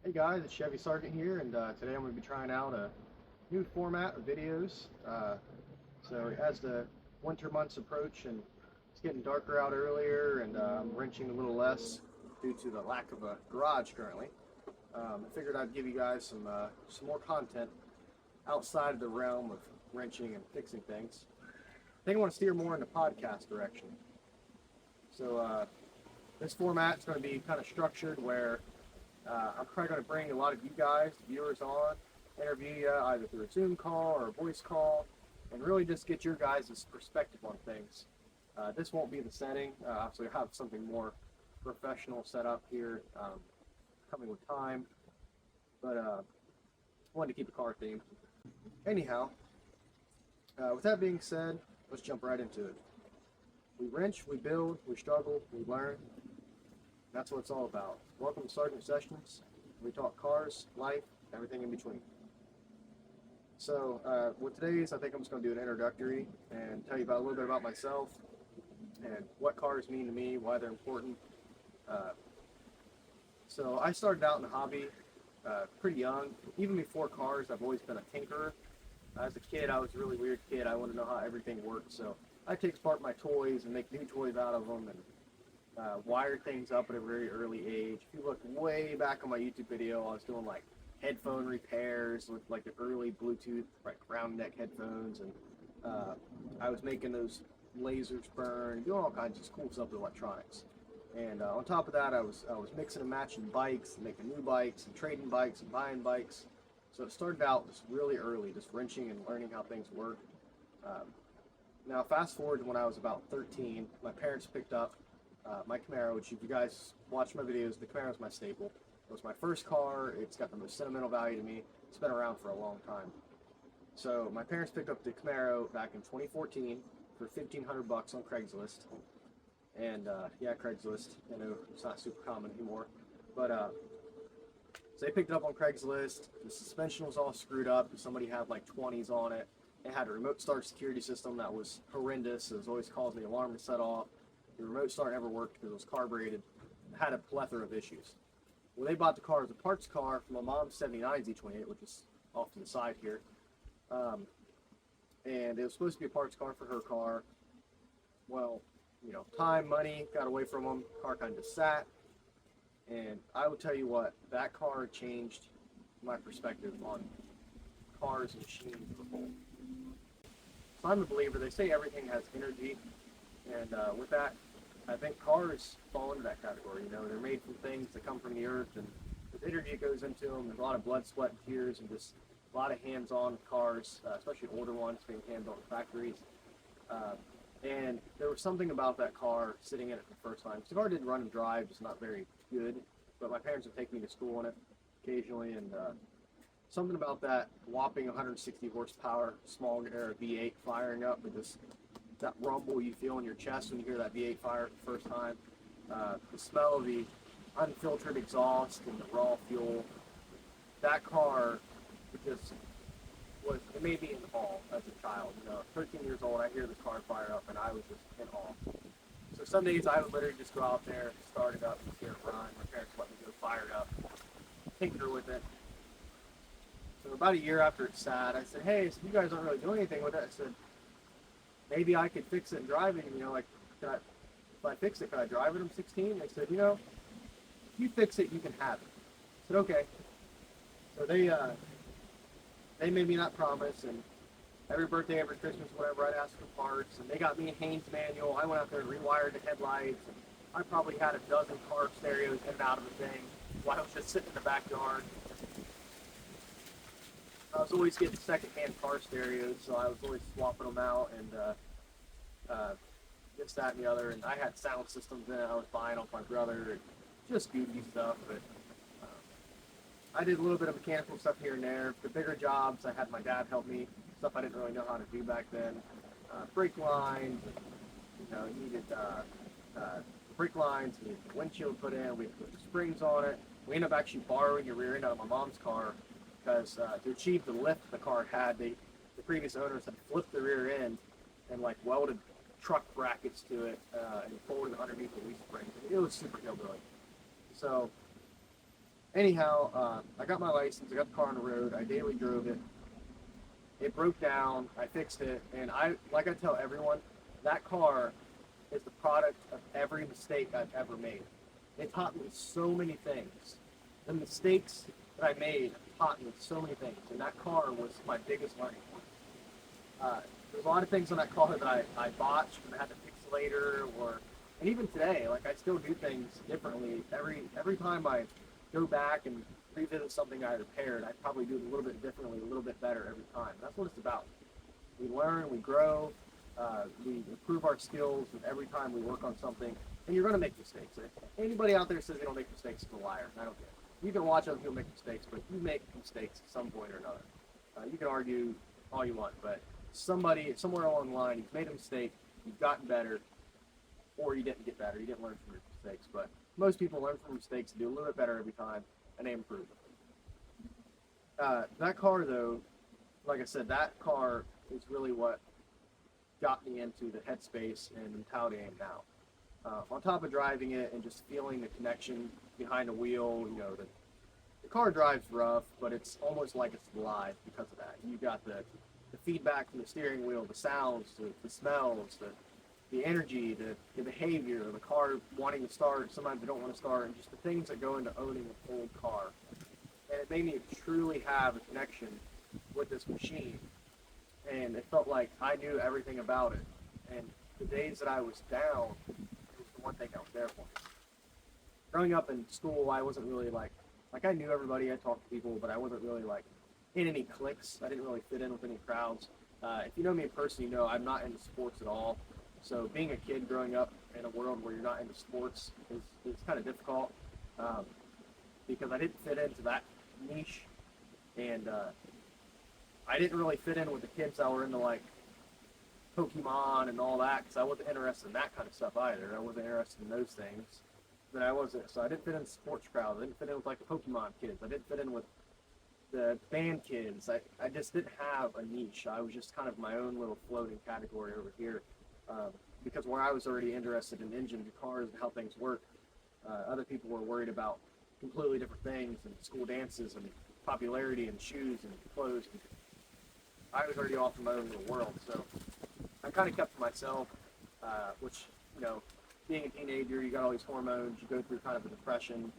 Hey guys, it's Chevy Sargent here, and today I'm going to be trying out a new format of videos. So as the winter months approach and it's getting darker out earlier, and I'm wrenching a little less due to the lack of a garage currently, I figured I'd give you guys some more content outside of the realm of wrenching and fixing things. I think I want to steer more in the podcast direction. So this format is going to be kind of structured where I'm probably going to bring a lot of you guys, viewers on, interview you either through a Zoom call or a voice call, and really just get your guys' perspective on things. This won't be the setting. Obviously, I have something more professional set up here coming with time, but I wanted to keep a car theme. Anyhow, with that being said, let's jump right into it. We wrench, we build, we struggle, we learn. That's what it's all about. Welcome to Sargent Sessions. We talk cars, life, everything in between. So with today's, I think I'm just going to do an introductory and tell you about a little bit about myself and what cars mean to me, why they're important. So I started out in the hobby pretty young. Even before cars, I've always been a tinkerer. As a kid, I was a really weird kid. I wanted to know how everything worked. So I take apart my toys and make new toys out of them and wire things up at a very early age. If you look way back on my YouTube video, I was doing like headphone repairs with like the early Bluetooth, like round neck headphones, and I was making those lasers burn, doing all kinds of cool stuff with electronics. And on top of that, I was mixing and matching bikes, and making new bikes, and trading bikes, and buying bikes. So it started out just really early, just wrenching and learning how things work. Now fast forward to when I was about 13, my parents picked up my Camaro, which if you guys watch my videos, the Camaro is my staple. It was my first car. It's got the most sentimental value to me. It's been around for a long time. So my parents picked up the Camaro back in 2014 for $1,500 on Craigslist. And yeah, Craigslist. I know it's not super common anymore, but so they picked it up on Craigslist. The suspension was all screwed up. Somebody had like 20s on it. It had a remote start security system that was horrendous. It was always causing the alarm to set off. The remote start never worked because it was carbureted. It had a plethora of issues. Well, they bought the car as a parts car for my mom's 79 Z28, which is off to the side here. And it was supposed to be a parts car for her car. Well, you know, time, money got away from them. Car kind of just sat. And I will tell you what, that car changed my perspective on cars and machines as a whole. So I'm a believer. They say everything has energy. And with that, I think cars fall into that category. You know, they're made from things that come from the earth, and the energy that goes into them. There's a lot of blood, sweat, and tears, and just a lot of hands-on cars, especially older ones being hand-built in factories. And there was something about that car sitting in it for the first time. The car didn't run and drive, just not very good. But my parents would take me to school in it occasionally, and something about that whopping 160 horsepower small air V8 firing up with this. That rumble you feel in your chest when you hear that V8 fire for the first time. The smell of the unfiltered exhaust and the raw fuel. That car just was, it made me in awe as a child. You know, 13 years old, I hear the car fire up and I was just in awe. So some days I would literally just go out there, start it up, and hear it run. My parents let me go fire it up, tinker with it. So about a year after it sat, I said, hey, so you guys aren't really doing anything with it. I said, maybe I could fix it and drive it. You know, like, if I fix it, can I drive it? I'm 16. They said, you know, if you fix it, you can have it. I said, okay. So they made me that promise, and every birthday, every Christmas, whatever, I'd ask for parts, and they got me a Haynes manual. I went out there and rewired the headlights, and I probably had a dozen car stereos in and out of the thing while I was just sitting in the backyard. I was always getting secondhand car stereos, so I was always swapping them out and this, that, and the other. And I had sound systems in it I was buying off my brother, and just goofy stuff. But I did a little bit of mechanical stuff here and there. The bigger jobs, I had my dad help me, stuff I didn't really know how to do back then. Brake lines, you know, needed brake lines, needed the windshield put in, we put the springs on it. We ended up actually borrowing the rear end out of my mom's car, because to achieve the lift the car had, the previous owners had flipped the rear end and like welded truck brackets to it and folded underneath the leaf springs. It was super hillbilly. So Anyhow, I got my license. I got the car on the road. I daily drove it. It broke down. I fixed it, and like I tell everyone, that car is the product of every mistake I've ever made. It taught me so many things. The mistakes that I made taught me so many things, and that car was my biggest learning point. There's a lot of things on that car that I botched and I had to fix later, and even today, like I still do things differently. Every time I go back and revisit something I repaired, I probably do it a little bit differently, a little bit better every time. That's what it's about. We learn, we grow, we improve our skills with every time we work on something. And you're going to make mistakes. If anybody out there says they don't make mistakes is a liar. I don't care. You can watch other people make mistakes, but you make mistakes at some point or another. You can argue all you want, but somebody somewhere along the line, you've made a mistake, you've gotten better, or you didn't get better. You didn't learn from your mistakes. But most people learn from mistakes and do a little bit better every time, and they improve. That car, though, like I said, that car is really what got me into the headspace and mentality I am now. On top of driving it and just feeling the connection behind the wheel, the car drives rough, but it's almost like it's alive because of that. You got the feedback from the steering wheel, the sounds, the smells, the energy, the behavior, the car wanting to start, sometimes they don't want to start, and just the things that go into owning an old car. And it made me truly have a connection with this machine. And it felt like I knew everything about it. And the days that I was down, it was the one thing that was there for me. Growing up in school, I wasn't really like I knew everybody, I talked to people, but I wasn't really like in any cliques. I didn't really fit in with any crowds. If you know me in person, you know I'm not into sports at all. So being a kid growing up in a world where you're not into sports is kind of difficult because I didn't fit into that niche, and I didn't really fit in with the kids that were into like Pokemon and all that because I wasn't interested in that kind of stuff either. I wasn't interested in those things. But I wasn't, so I didn't fit in the sports crowd. I didn't fit in with like the Pokemon kids. I didn't fit in with the band kids. I just didn't have a niche. I was just kind of my own little floating category over here because where I was already interested in engines and cars and how things work, other people were worried about completely different things and school dances and popularity and shoes and clothes. And I was already off in my own little world, so I kind of kept to myself, which, being a teenager, you got all these hormones, you go through kind of a depression.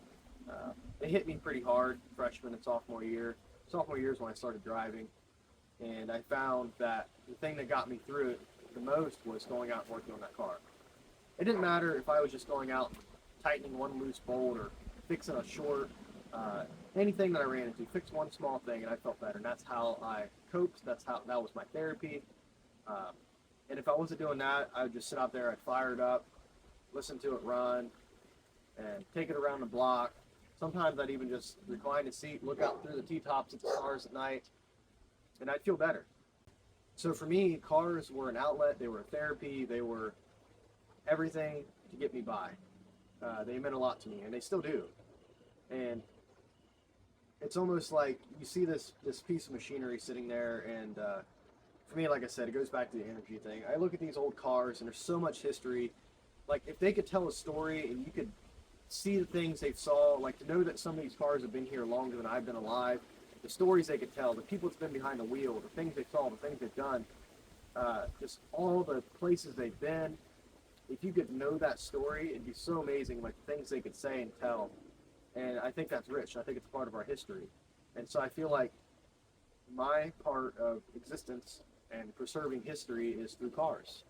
It hit me pretty hard freshman and sophomore year. Sophomore year is when I started driving, and I found that the thing that got me through it the most was going out and working on that car. It didn't matter if I was just going out and tightening one loose bolt or fixing a short, anything that I ran into, fix one small thing, and I felt better. And that's how I coped. That was my therapy. And if I wasn't doing that, I would just sit out there, I'd fire it up, listen to it run, and take it around the block. Sometimes I'd even just recline the seat, look out through the T-tops at the cars at night, and I'd feel better. So for me, cars were an outlet, they were a therapy, they were everything to get me by. They meant a lot to me, and they still do. And it's almost like you see this piece of machinery sitting there, and for me, like I said, it goes back to the energy thing. I look at these old cars, and there's so much history. Like, if they could tell a story and you could see the things they saw, like to know that some of these cars have been here longer than I've been alive, the stories they could tell, the people that's been behind the wheel, the things they saw, the things they've done, just all the places they've been. If you could know that story, it'd be so amazing, like the things they could say and tell. And I think that's rich. I think it's part of our history. And so I feel like my part of existence and preserving history is through cars.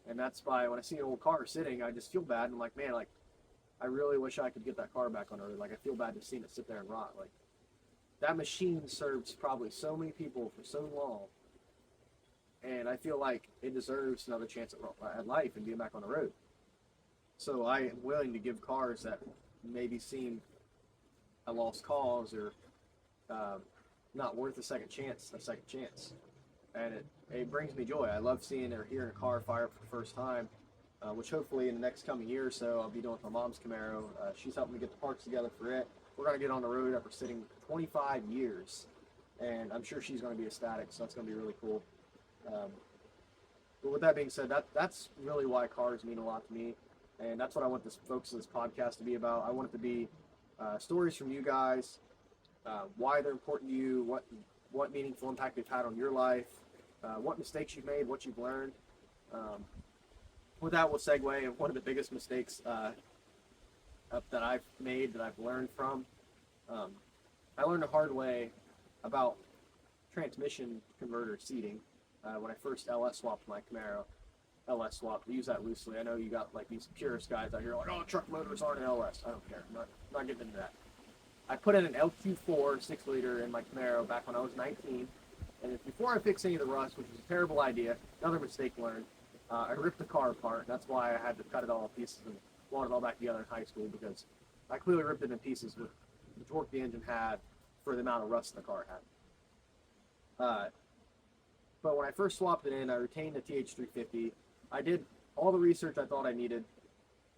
And that's why when I see an old car sitting, I just feel bad. And I'm like, man, like, I really wish I could get that car back on the road. Like, I feel bad just seeing it sit there and rot. Like, that machine serves probably so many people for so long. And I feel like it deserves another chance at life and being back on the road. So I am willing to give cars that maybe seem a lost cause or not worth a second chance. And it brings me joy. I love seeing or hearing a car fire up for the first time, which hopefully in the next coming year or so I'll be doing with my mom's Camaro. She's helping me get the parts together for it. We're going to get on the road after sitting 25 years, and I'm sure she's going to be ecstatic, so that's going to be really cool. But with that being said, that's really why cars mean a lot to me, and that's what I want this focus of this podcast to be about. I want it to be stories from you guys, why they're important to you, what meaningful impact they've had on your life, what mistakes you've made, what you've learned. With that, we'll segue. And one of the biggest mistakes that I've made, that I've learned from, I learned the hard way about transmission converter seating when I first LS swapped my Camaro. LS swap, use that loosely. I know you got like these purist guys out here like, oh, truck motors aren't an LS. I don't care. I'm not getting into that. I put in an LQ4 6-liter in my Camaro back when I was 19, and before I fixed any of the rust, which was a terrible idea, another mistake learned, I ripped the car apart. That's why I had to cut it all to pieces and weld it all back together in high school, because I clearly ripped it in pieces with the torque the engine had for the amount of rust the car had. But when I first swapped it in, I retained the TH350. I did all the research I thought I needed.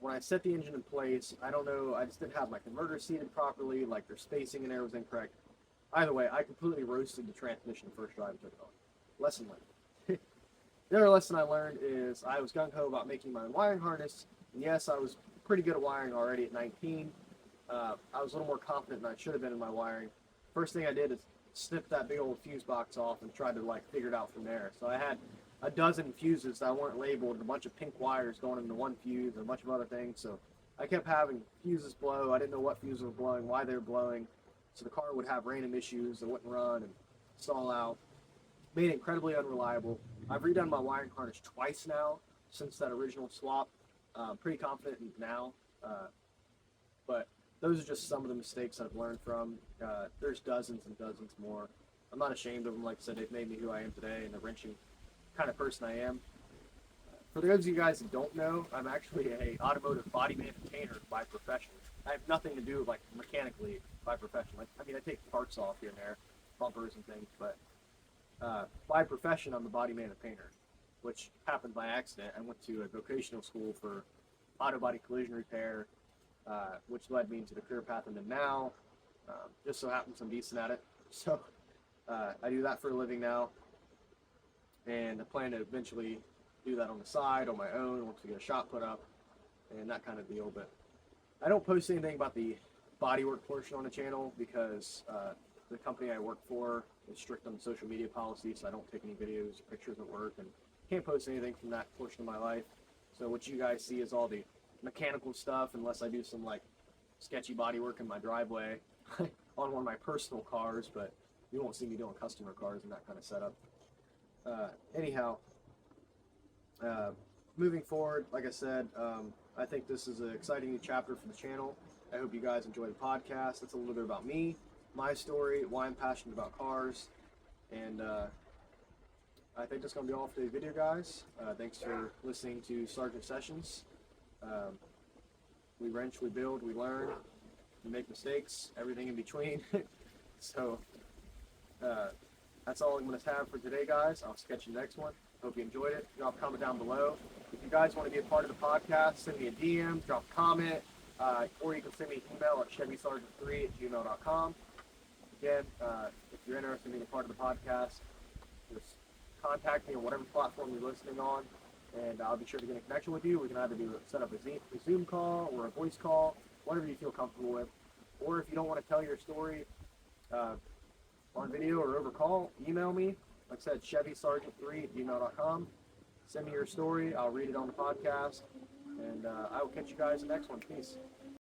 When I set the engine in place, I don't know, I just didn't have my converter seated properly, like their spacing in there was incorrect. Either way, I completely roasted the transmission the first drive I took it on. Lesson learned. The other lesson I learned is I was gung-ho about making my own wiring harness. And yes, I was pretty good at wiring already at 19. I was a little more confident than I should have been in my wiring. First thing I did is snip that big old fuse box off and tried to like figure it out from there. So I had a dozen fuses that weren't labeled, and a bunch of pink wires going into one fuse, and a bunch of other things. So I kept having fuses blow. I didn't know what fuses were blowing, why they were blowing. So the car would have random issues. It wouldn't run and stall out. Made it incredibly unreliable. I've redone my wiring harness twice now since that original swap. I'm pretty confident now. But those are just some of the mistakes I've learned from. There's dozens and dozens more. I'm not ashamed of them. Like I said, they've made me who I am today and the wrenching kind of person I am. For those of you guys that don't know, I'm actually a automotive body maintainer by profession. I have nothing to do like mechanically by profession. Like, I mean, I take parts off here and there, bumpers and things, but by profession, I'm a body maintainer, which happened by accident. I went to a vocational school for auto body collision repair, which led me into the career path I'm in now. Just so happens I'm decent at it. So I do that for a living now. And I plan to eventually do that on the side, on my own, once we get a shop put up, and that kind of deal. But I don't post anything about the bodywork portion on the channel because the company I work for is strict on the social media policy, so I don't take any videos or pictures of work, and can't post anything from that portion of my life. So what you guys see is all the mechanical stuff, unless I do some like sketchy bodywork in my driveway on one of my personal cars, but you won't see me doing customer cars and that kind of setup. Anyhow, moving forward, like I said, I think this is an exciting new chapter for the channel. I hope you guys enjoy the podcast. That's a little bit about me, my story, why I'm passionate about cars, and I think that's going to be all for today's video, guys. Thanks for listening to Sargent Sessions. We wrench, we build, we learn, we make mistakes, everything in between. So that's all I'm going to have for today, guys. I'll sketch you the next one. Hope you enjoyed it. Drop a comment down below. If you guys want to be a part of the podcast, send me a DM, drop a comment, or you can send me an email at chevysargent3@gmail.com. Again, if you're interested in being a part of the podcast, just contact me on whatever platform you're listening on, and I'll be sure to get in connection with you. We can either set up a Zoom call or a voice call, whatever you feel comfortable with. Or if you don't want to tell your story on video or over call, email me. Like I said, chevysargent3@gmail.com. Send me your story. I'll read it on the podcast. And I will catch you guys in the next one. Peace.